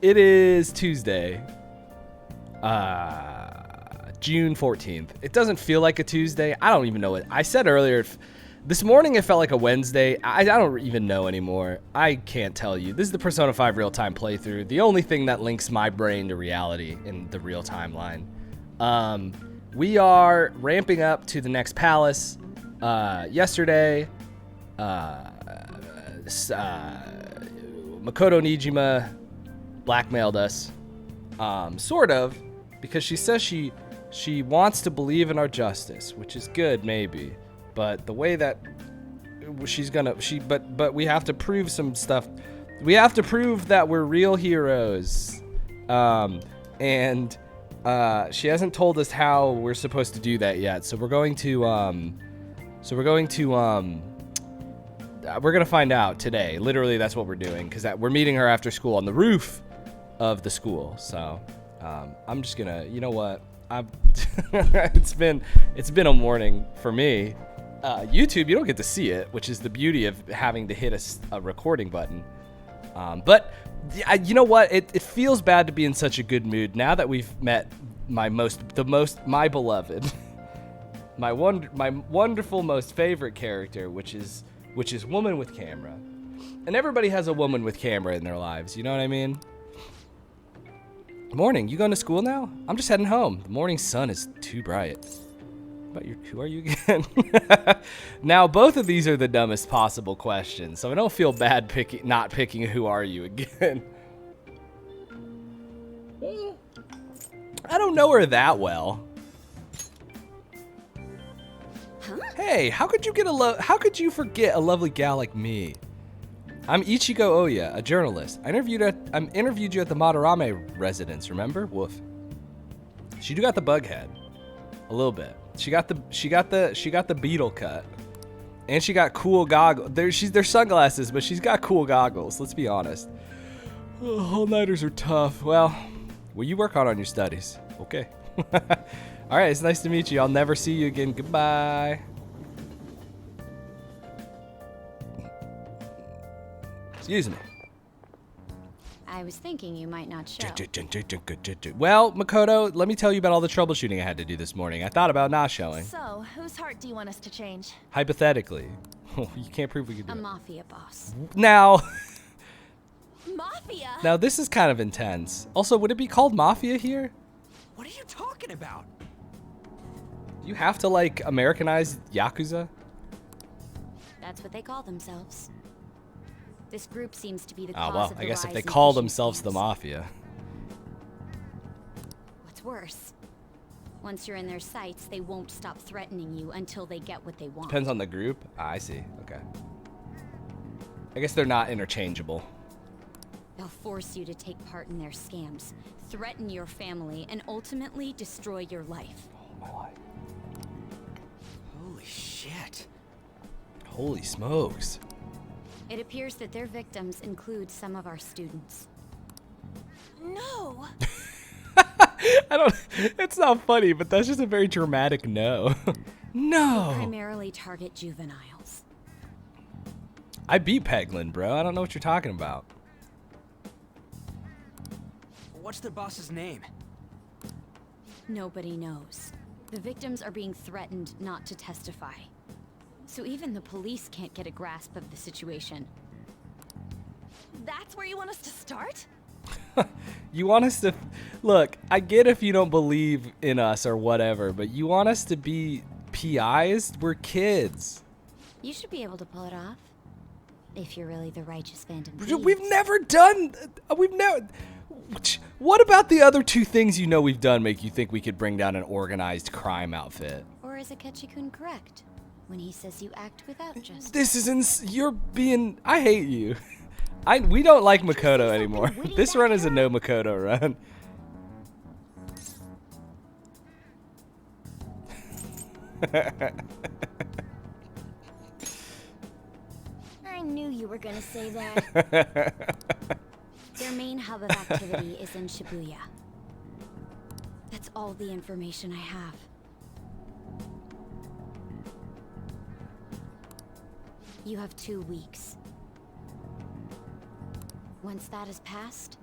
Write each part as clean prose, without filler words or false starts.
It is Tuesday, June 14th. It doesn't feel like a Tuesday. I don't even know what I said earlier. This morning it felt like a Wednesday. I don't even know anymore. I can't tell you. This is the Persona 5 real-time playthrough. The only thing that links my brain to reality in the real timeline. We are ramping up to the next palace. Yesterday, Makoto Nijima blackmailed us, sort of, because she says she wants to believe in our justice, which is good, maybe, but the way that but we have to prove some stuff. We have to prove that we're real heroes, and she hasn't told us how we're supposed to do that yet. So we're going to find out today. Literally, that's what we're doing, because we're meeting her after school on the roof of the school. So I'm just gonna, you know what? It's been a morning for me. YouTube, you don't get to see it, which is the beauty of having to hit a recording button. But you know what? It feels bad to be in such a good mood now that we've met my beloved, my wonderful, most favorite character, which is woman with camera. And everybody has a woman with camera in their lives. You know what I mean? Morning. You going to school now? I'm just heading home. The morning sun is too bright. Who are you again? Now, both of these are the dumbest possible questions, so I don't feel bad not picking who are you again. I don't know her that well. Huh? Hey, how could you forget a lovely gal like me? I'm Ichigo Oya, a journalist. I interviewed you at the Madarame residence, remember? Woof. She got the bug head. A little bit. She got the beetle cut. And she got cool goggles. They're sunglasses, but she's got cool goggles, let's be honest. All-nighters are tough. Well, you work hard on your studies. Okay. All right, it's nice to meet you. I'll never see you again. Goodbye. Excuse me. I was thinking you might not show. Well, Makoto, let me tell you about all the troubleshooting I had to do this morning. I thought about not showing. So, whose heart do you want us to change? Hypothetically. You can't prove we can do it. A mafia boss. Now... Mafia? Now, this is kind of intense. Also, would it be called Mafia here? What are you talking about? You have to, like, Americanize Yakuza? That's what they call themselves. This group seems to be the Oh, cause well, of the I guess if rise they in call phishing themselves the scams. Mafia. What's worse, once you're in their sights, they won't stop threatening you until they get what they want. Depends on the group? Ah, I see. Okay. I guess they're not interchangeable. They'll force you to take part in their scams, threaten your family, and ultimately destroy your life. Oh, my life. Holy shit. Holy smokes. It appears that their victims include some of our students. No! It's not funny, but that's just a very dramatic no. No. They primarily target juveniles. I beat Peglin, bro. I don't know what you're talking about. What's their boss's name? Nobody knows. The victims are being threatened not to testify. So even the police can't get a grasp of the situation. That's where you want us to start? You want us to... Look, I get if you don't believe in us or whatever, but you want us to be PIs? We're kids. You should be able to pull it off. If you're really the righteous Phantom Thieves. We've never done... We've never... What about the other two things you know we've done make you think we could bring down an organized crime outfit? Or is Akechi-kun correct when he says you act without justice? This is you're being... I hate you. We don't like Makoto anymore. This run is a no Makoto run. I knew you were gonna say that. Their main hub of activity is in Shibuya. That's all the information I have. You have 2 weeks. Once that is passed,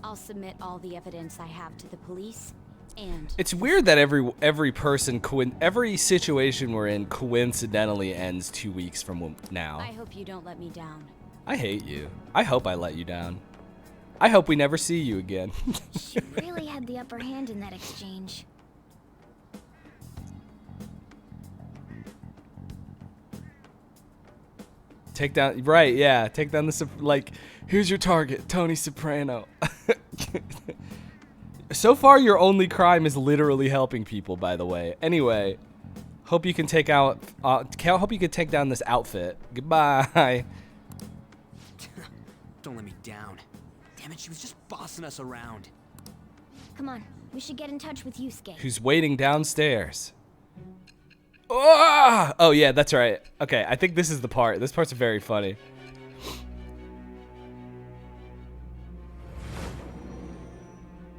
I'll submit all the evidence I have to the police, and It's weird that every person, every situation we're in coincidentally ends 2 weeks from now. I hope you don't let me down. I hate you. I hope I let you down. I hope we never see you again. She really had the upper hand in that exchange. Take down, right, yeah, take down the, like, here's your target, Tony Soprano. So far, your only crime is literally helping people, by the way. Anyway, hope you can take out, hope you can take down this outfit. Goodbye. Don't let me down. Damn it, she was just bossing us around. Come on, we should get in touch with Yusuke. Who's waiting downstairs. Oh yeah, that's right. Okay, I think this is the part. This part's very funny.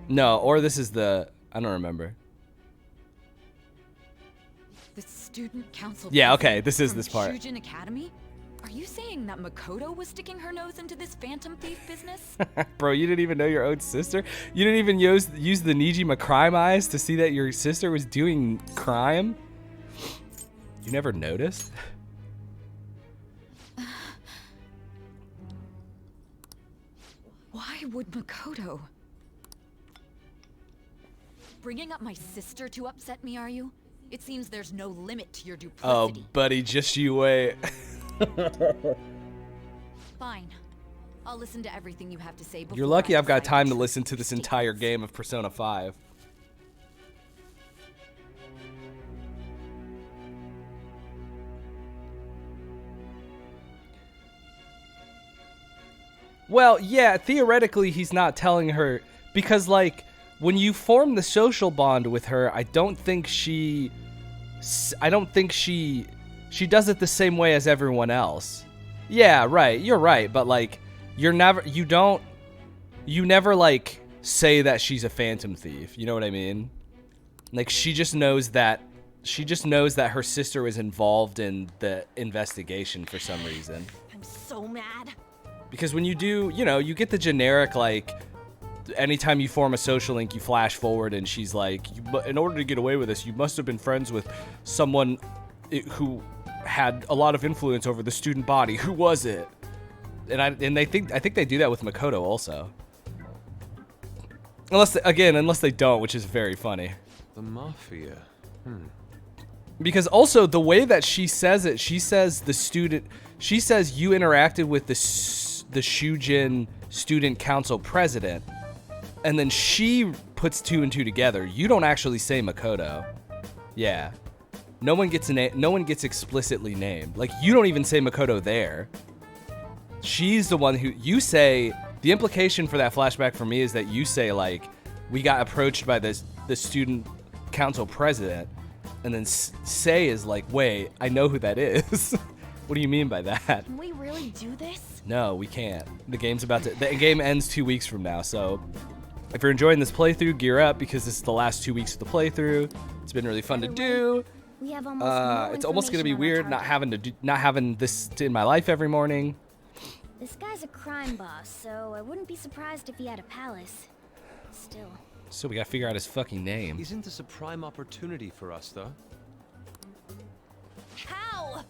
No, or this is the, I don't remember. The student council. Yeah, okay, president this is from this part. Shujin Academy? Are you saying that Makoto was sticking her nose into this phantom thief business? Bro, you didn't even know your own sister? You didn't even use the Nijima crime eyes to see that your sister was doing crime? You never noticed? Why would Makoto? Bringing up my sister to upset me, are you? It seems there's no limit to your Oh, duplicity. buddy, just you wait. Fine. I'll listen to everything you have to say before You're lucky I I've got decide time to which listen to this entire game of Persona 5. Well, yeah, theoretically he's not telling her because, like, when you form the social bond with her, I don't think she does it the same way as everyone else. Yeah, right. You're right, but like you never like say that she's a phantom thief. You know what I mean? Like she just knows that her sister was involved in the investigation for some reason. I'm so mad. Because when you do, you get the generic, like, anytime you form a social link, you flash forward and she's like, in order to get away with this, you must have been friends with someone who had a lot of influence over the student body. Who was it? And I think they do that with Makoto also. Unless they don't, which is very funny. The Mafia. Because also the way that she says it, she says you interacted with the Shujin Student Council president, and then she puts 2 and 2 together. You don't actually say Makoto. Yeah. No one gets explicitly named. Like, you don't even say Makoto there. She's the one who you say. The implication for that flashback for me is that you say, like, we got approached by the student council president, and then say is like, wait, I know who that is. What do you mean by that? Can we really do this? No, we can't. The game ends 2 weeks from now, so if you're enjoying this playthrough, gear up because this is the last 2 weeks of the playthrough. It's been really fun to do. We have almost no It's almost gonna be information on weird our not having this in my life every morning. This guy's a crime boss, so I wouldn't be surprised if he had a palace. Still. So we gotta figure out his fucking name. Isn't this a prime opportunity for us, though? How?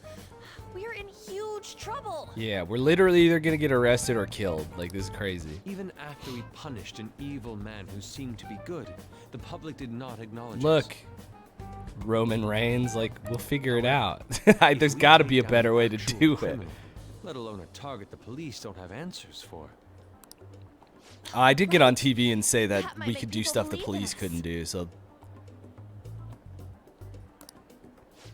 We're in huge trouble. Yeah, we're literally either gonna get arrested or killed. Like, this is crazy. Even after we punished an evil man who seemed to be good, the public did not acknowledge us. Look, Roman Reigns, like, we'll figure it out. There's gotta be a better way to do it. Let alone a target the police don't have answers for. I did get on TV and say that That might we make could do people stuff the believe in police us. couldn't do, so...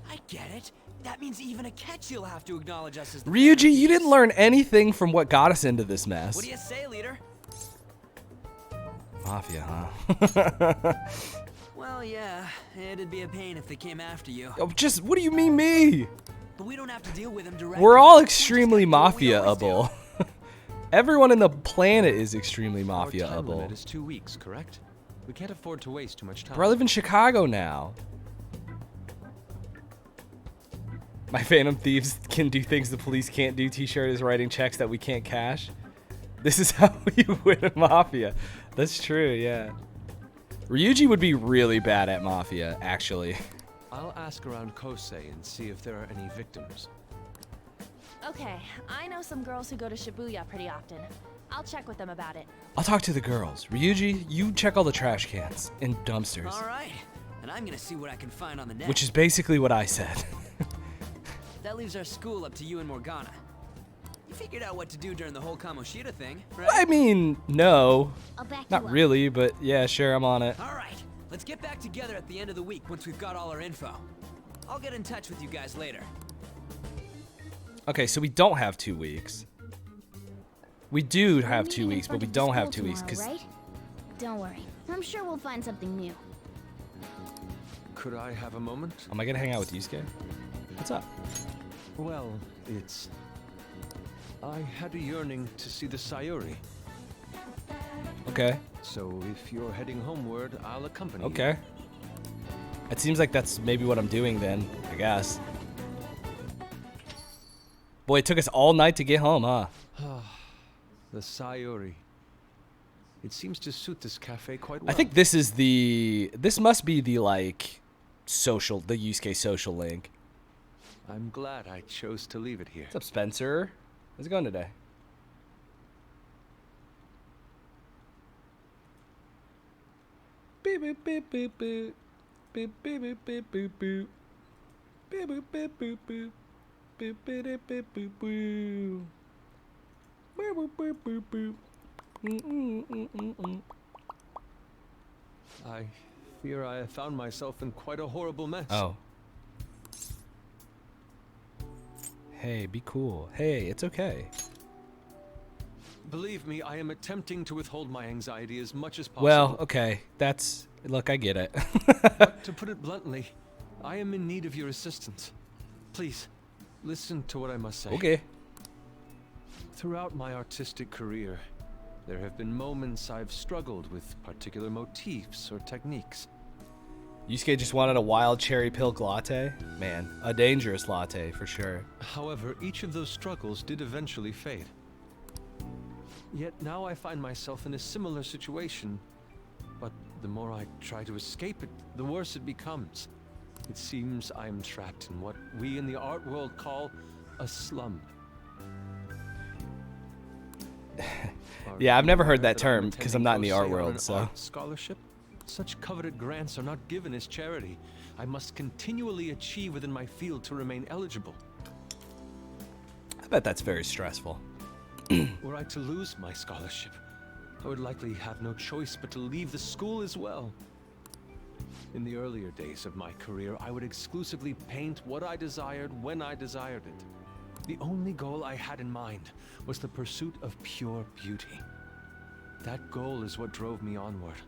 I get it. That means even a catch you'll have to acknowledge us as the Ryuji, you thieves. didn't learn anything from what got us into this mess. What do you say, leader? Mafia, huh? Well, yeah, it'd be a pain if they came after you. Oh, what do you mean me? But we don't have to deal with them directly. We're all We just extremely gotta do what we always do. mafia-able. Everyone in the planet is extremely Our time mafia-able. limit is 2 weeks, correct? We can't afford to waste too much time. Bro, I live in Chicago now. My Phantom Thieves can do things the police can't do. T-shirt is writing checks that we can't cash. This is how you win a Mafia. That's true, yeah. Ryuji would be really bad at Mafia, actually. I'll ask around Kosei and see if there are any victims. Okay, I know some girls who go to Shibuya pretty often. I'll check with them about it. I'll talk to the girls. Ryuji, you check all the trash cans and dumpsters. All right, and I'm gonna see what I can find on the net. Which is basically what I said. That leaves our school up to you and Morgana. You figured out what to do during the whole Kamoshida thing, right? I mean, no. I'll back you Not up. really, but yeah, sure, I'm on it. All right, let's get back together at the end of the week once we've got all our info. I'll get in touch with you guys later. Okay, so we don't have 2 weeks. We do have We're 2 meeting in weeks, but front we of the don't have school 2 weeks tomorrow, because right? Don't worry. I'm sure we'll find something new. Could I have a moment? am I gonna hang out with Yusuke? What's up? Well, it's... I had a yearning to see the Sayuri. Okay, So if you're heading homeward, I'll accompany you. okay. It seems like that's maybe what I'm doing then, I guess. Boy, it took us all night to get home, huh? The Sayuri. It seems to suit this cafe quite well. I think this is this must be the like the Yusuke social link. I'm glad I chose to leave it here. What's up, Spencer? How's it going today? Beep boop beep boop boop. Beep beep beep beep boop boop. Beep boop beep boop boop. Beep beep beep beep boop boop. Boop boop boop boop boop. I fear I have found myself in quite a horrible mess. Oh. Hey, be cool. Hey, it's okay. Believe me, I am attempting to withhold my anxiety as much as possible. Well, okay. Look, I get it. But to put it bluntly, I am in need of your assistance. Please, listen to what I must say. Okay. Throughout my artistic career, there have been moments I've struggled with particular motifs or techniques. Yusuke just wanted a wild cherry pilk latte? Man, a dangerous latte for sure. However, each of those struggles did eventually fade. Yet now I find myself in a similar situation, but the more I try to escape it, the worse it becomes. It seems I am trapped in what we in the art world call a slum. Yeah, I've never heard Aware that that I'm term because I'm not in the art attending Kosei on world, an so. art scholarship? Such coveted grants are not given as charity. I must continually achieve within my field to remain eligible. I bet that's very stressful. Were I to lose my scholarship, I would likely have no choice but to leave the school as well. In the earlier days of my career, I would exclusively paint what I desired when I desired it. The only goal I had in mind was the pursuit of pure beauty. That goal is what drove me onward.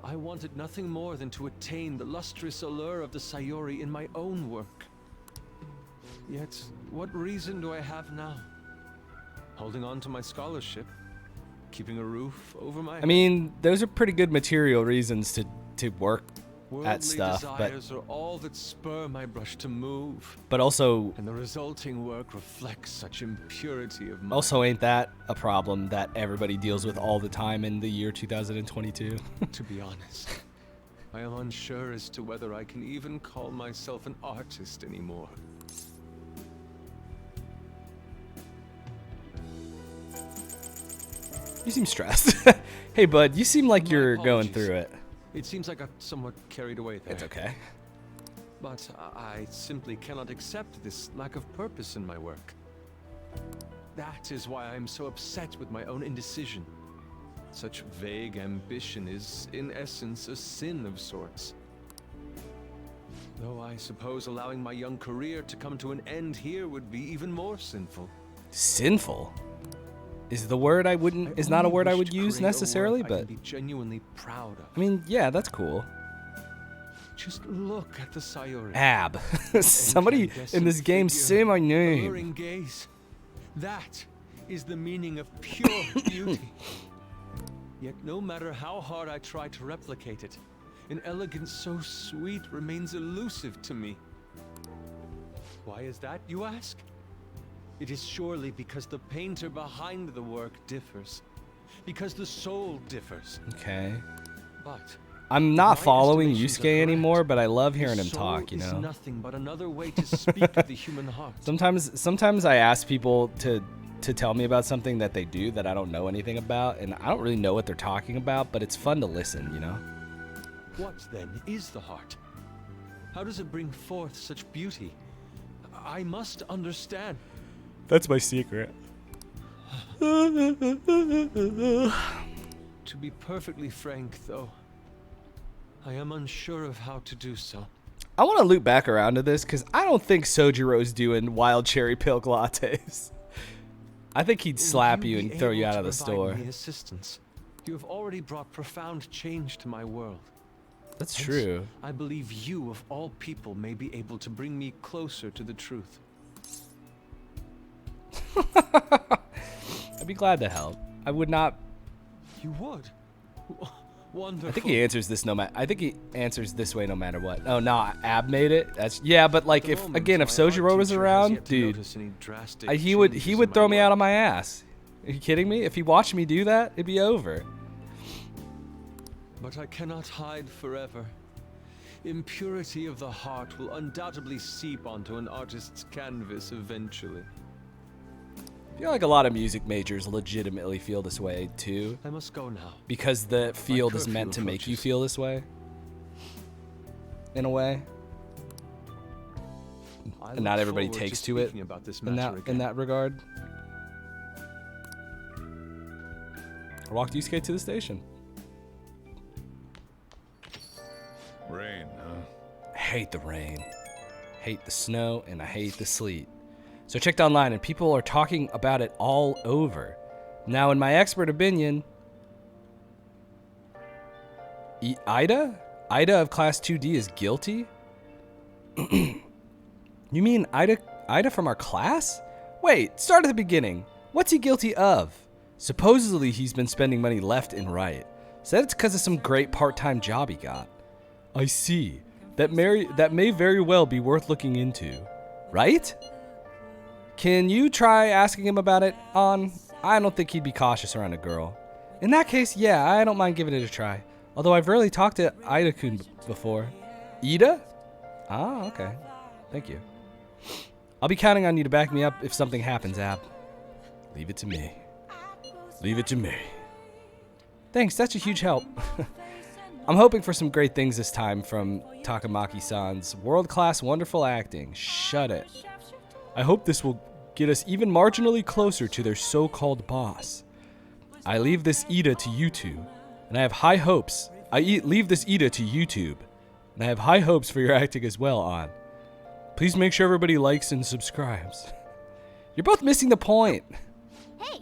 I wanted nothing more than to attain the lustrous allure of the Sayuri in my own work. Yet, what reason do I have now? Holding on to my scholarship, keeping a roof over my head. I mean, those are pretty good material reasons to work Worldly at stuff, but desires are all that spur my brush to move, also and the resulting work reflects such impurity of mind. also ain't that a problem that everybody deals with all the time in the year 2022? To be honest, I am unsure as to whether I can even call myself an artist anymore. You seem stressed. Hey, bud, you seem like My you're going apologies. through it. It seems I got somewhat carried away there. It's okay. But I simply cannot accept this lack of purpose in my work. That is why I am so upset with my own indecision. Such vague ambition is, in essence, a sin of sorts. Though I suppose allowing my young career to come to an end here would be even more sinful. Sinful is the word I wouldn't is not a only word I wish would to use create a work necessarily, I but can be genuinely proud of. I mean, yeah, that's cool. Just look at the Sayuri. Ab. Somebody in this game say my name. Alluring gaze. That is the meaning of pure beauty. Yet no matter how hard I try to replicate it, an elegance so sweet remains elusive to me. Why is that, you ask? it is surely because the painter behind the work differs. Because the soul differs. Okay. But I'm not my following estimations are Yusuke anymore, correct. but I love The hearing him soul talk, you is know. nothing but another way to speak of the human heart. Sometimes I ask people to tell me about something that they do that I don't know anything about, and I don't really know what they're talking about, but it's fun to listen, you know. What then is the heart? How does it bring forth such beauty? I must understand. That's my secret. To be perfectly frank, though, I am unsure of how to do so. I want to loop back around to this because I don't think Sojiro's doing wild cherry pilk lattes. I think he'd slap you and throw you out of the store. Me assistance. You have already brought profound change to my world. That's Hence, true. I believe you, of all people, may be able to bring me closer to the truth. I'd be glad to help. I would not. You would? Wonderful. I think he answers this way no matter what. Oh no, Ab made it. That's yeah, but like if Sojiro was around, dude, he would throw me out on my ass. Are you kidding me? If he watched me do that, it'd be over. But I cannot hide forever. Impurity of the heart will undoubtedly seep onto an artist's canvas eventually. I feel like a lot of music majors legitimately feel this way too. I must go now. Because the field is meant to make you feel this way. In a way. And not everybody takes to it in that regard. I walked Yusuke to the station. Rain, huh? I hate the rain. Hate the snow and I hate the sleet. So I checked online and people are talking about it all over. Now in my expert opinion, Ida of class 2D is guilty? You mean Ida from our class? Wait, start at the beginning. What's he guilty of? Supposedly he's been spending money left and right. Said it's because of some great part-time job he got. I see. That may very well be worth looking into. Right? Can you try asking him about it, On? I don't think he'd be cautious around a girl. In that case, yeah, I don't mind giving it a try. Although I've rarely talked to Ida-kun before. Ida? Ah, okay. Thank you. I'll be counting on you to back me up if something happens, Ab. Leave it to me. Leave it to me. Thanks, that's a huge help. I'm hoping for some great things this time from Takamaki-san's world-class wonderful acting. Shut it. I hope this will get us even marginally closer to their so-called boss. I leave this Ida to you two, and I have high hopes. Leave this Ida to YouTube, and I have high hopes for your acting as well, On. Please make sure everybody likes and subscribes. You're both missing the point. Hey.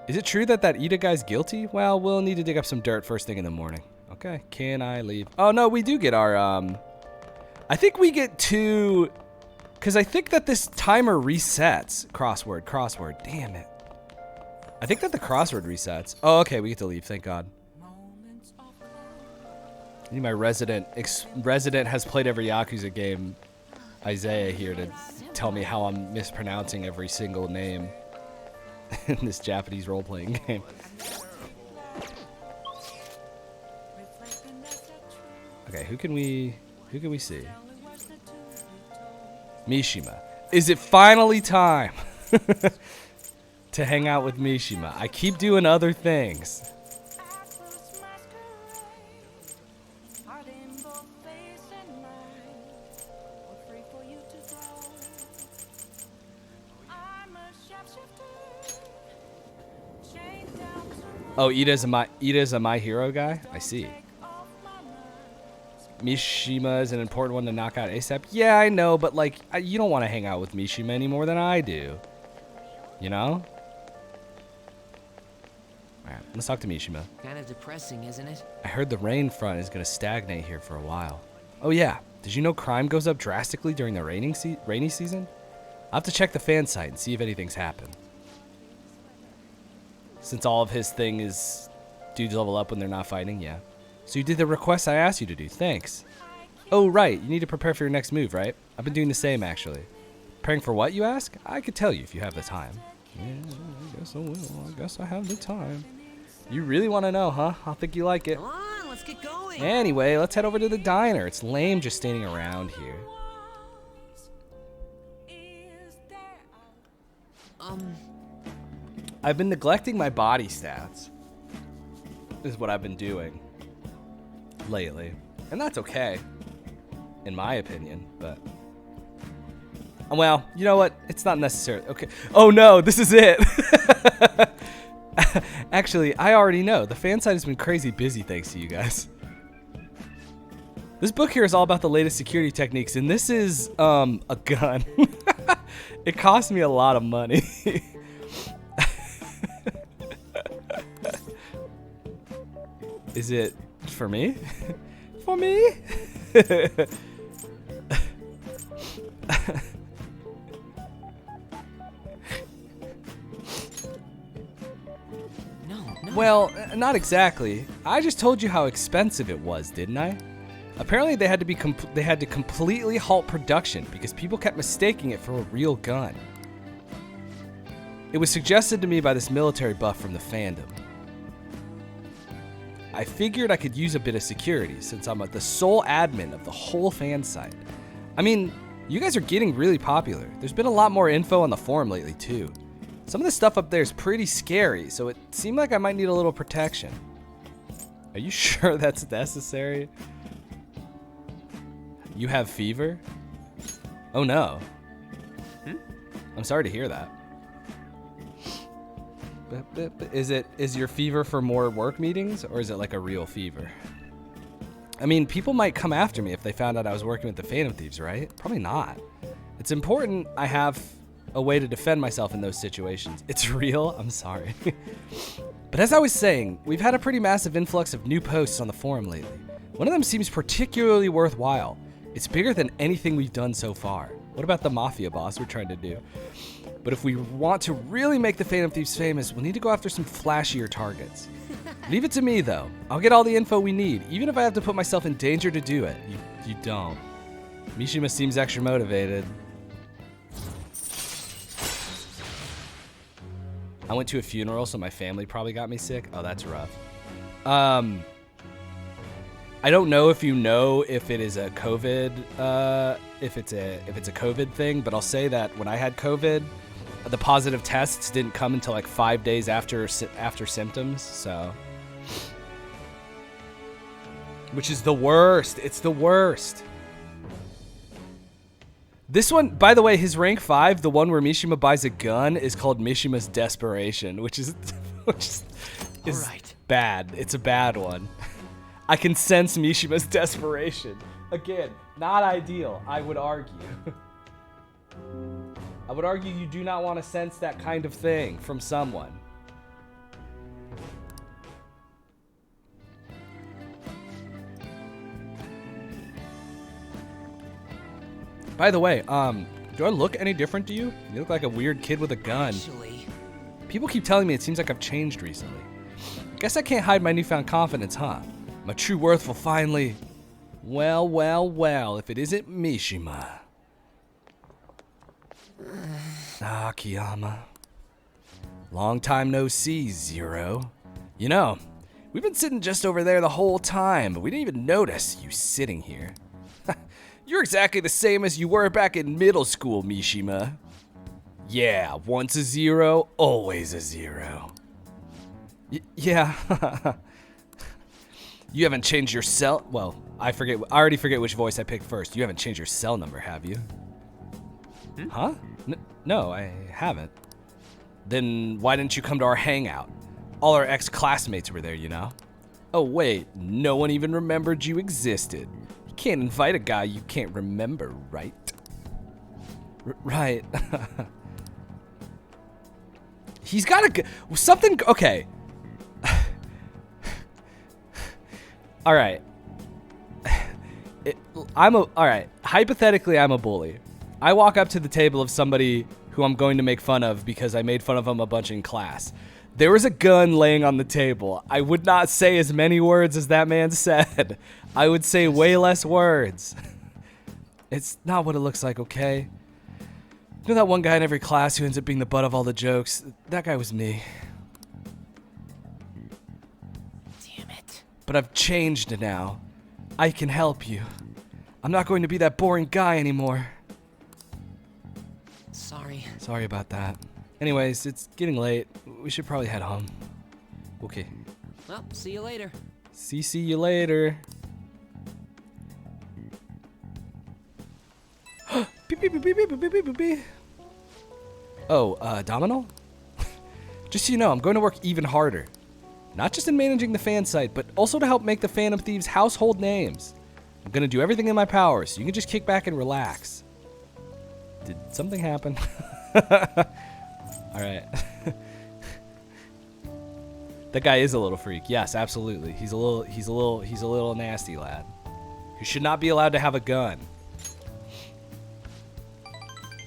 Is it true that Ida guy's guilty? Well, we'll need to dig up some dirt first thing in the morning. Okay, can I leave? Oh, no, we do get our, I think we get two, because I think that this timer resets. Crossword, damn it. I think that the crossword resets. Oh, okay, we get to leave, thank God. I need my resident has played every Yakuza game, Isaiah, here to tell me how I'm mispronouncing every single name in this Japanese role-playing game. Okay, who can we see? Mishima. Is it finally time to hang out with Mishima? I keep doing other things. Oh, Ida's a My Hero guy? I see. Mishima is an important one to knock out ASAP. Yeah, I know, but like, you don't want to hang out with Mishima any more than I do. You know? Alright, let's talk to Mishima. Kind of depressing, isn't it? I heard the rain front is going to stagnate here for a while. Oh yeah, did you know crime goes up drastically during the rainy season? I'll have to check the fan site and see if anything's happened. Since all of his thing is dudes level up when they're not fighting, yeah. So you did the request I asked you to do, thanks. Oh right, you need to prepare for your next move, right? I've been doing the same actually. Preparing for what, you ask? I could tell you if you have the time. Yeah, I guess I will. I guess I have the time. You really want to know, huh? I think you like it. Come on, let's get going. Anyway, let's head over to the diner. It's lame just standing around here. I've been neglecting my body stats. Is what I've been doing lately. And that's okay, in my opinion, but... Well, you know what? It's not necessary. Okay. Oh no, this is it! Actually, I already know. The fan site has been crazy busy thanks to you guys. This book here is all about the latest security techniques, and this is, a gun. It cost me a lot of money. Is it for me? For me? No. Well, not exactly. I just told you how expensive it was, didn't I? Apparently they had to completely halt production because people kept mistaking it for a real gun. It was suggested to me by this military buff from the fandom. I figured I could use a bit of security since I'm the sole admin of the whole fan site. I mean, you guys are getting really popular. There's been a lot more info on the forum lately too. Some of the stuff up there is pretty scary, so it seemed like I might need a little protection. Are you sure that's necessary? You have fever? Oh no. I'm sorry to hear that. Is your fever for more work meetings, or is it like a real fever? I mean, people might come after me if they found out I was working with the Phantom Thieves, right? Probably not. It's important I have a way to defend myself in those situations. It's real? I'm sorry. But as I was saying, we've had a pretty massive influx of new posts on the forum lately. One of them seems particularly worthwhile. It's bigger than anything we've done so far. What about the Mafia boss we're trying to do? But if we want to really make the Phantom Thieves famous, we'll need to go after some flashier targets. Leave it to me, though. I'll get all the info we need, even if I have to put myself in danger to do it. You don't. Mishima seems extra motivated. I went to a funeral, so my family probably got me sick. Oh, that's rough. I don't know if you know if it is a COVID, if it's a COVID thing, but I'll say that when I had COVID, the positive tests didn't come until like 5 days after symptoms, so. Which is the worst. It's the worst. This one, by the way, his rank 5, the one where Mishima buys a gun, is called Mishima's Desperation, which is Alright. bad. It's a bad one. I can sense Mishima's desperation. Again, not ideal, I would argue. I would argue you do not want to sense that kind of thing from someone. By the way, do I look any different to you? You look like a weird kid with a gun. Actually, People keep telling me it seems like I've changed recently. Guess I can't hide my newfound confidence, huh? My true worth will finally... Well, if it isn't Mishima. Ah, Kiyama. Long time no see, Zero. You know, we've been sitting just over there the whole time, but we didn't even notice you sitting here. You're exactly the same as you were back in middle school, Mishima. Yeah, once a 0, always a 0. Yeah. You haven't changed your cell... Well, I already forget which voice I picked first. You haven't changed your cell number, have you? Huh? No, I haven't. Then why didn't you come to our hangout? All our ex-classmates were there, you know? Oh, wait. No one even remembered you existed. You can't invite a guy you can't remember, right? Right. He's got something... Okay. All right. All right. Hypothetically, I'm a bully. I walk up to the table of somebody who I'm going to make fun of because I made fun of him a bunch in class. There was a gun laying on the table. I would not say as many words as that man said. I would say way less words. It's not what it looks like, okay? You know that one guy in every class who ends up being the butt of all the jokes? That guy was me. Damn it. But I've changed now. I can help you. I'm not going to be that boring guy anymore. Sorry. Sorry about that. Anyways, it's getting late. We should probably head home. Okay. Well, see you later. See you later. Beep, beep, beep, beep, beep, beep, beep, beep, beep. Oh, Domino? Just so you know, I'm going to work even harder. Not just in managing the fan site, but also to help make the Phantom Thieves household names. I'm going to do everything in my power, so you can just kick back and relax. Did something happen? Alright. That guy is a little freak. Yes, absolutely. He's a little nasty lad. Who should not be allowed to have a gun.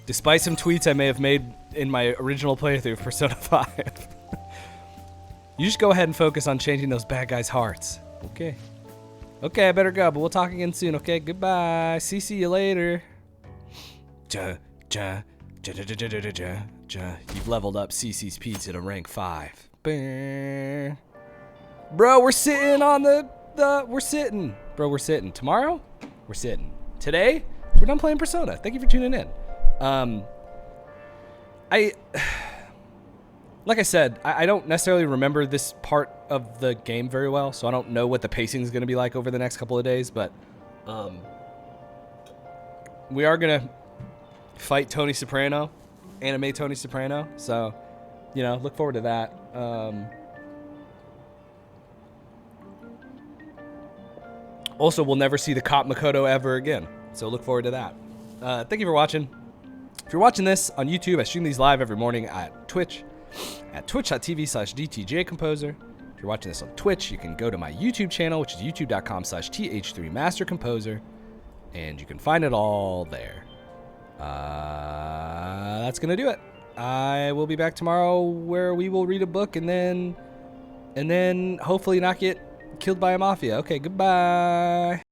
Despite some tweets I may have made in my original playthrough of Persona 5. You just go ahead and focus on changing those bad guys' hearts. Okay. Okay, I better go, but we'll talk again soon, okay? Goodbye. See you later. You've leveled up CC's Pizza to rank 5. Bro, we're sitting on we're sitting. Bro, we're sitting. Tomorrow? We're sitting. Today? We're done playing Persona. Thank you for tuning in. Like I said, I don't necessarily remember this part of the game very well, so I don't know what the pacing is going to be like over the next couple of days, but we are going to fight Tony Soprano, anime Tony Soprano, so, you know, look forward to that. Also, we'll never see the cop Makoto ever again, so look forward to that. Thank you for watching. If you're watching this on YouTube, I stream these live every morning at Twitch, at twitch.tv/DTJComposer. If you're watching this on Twitch, you can go to my YouTube channel, which is youtube.com/th3mastercomposer, and you can find it all there. That's going to do it. I will be back tomorrow where we will read a book and then hopefully not get killed by a mafia. Okay, goodbye.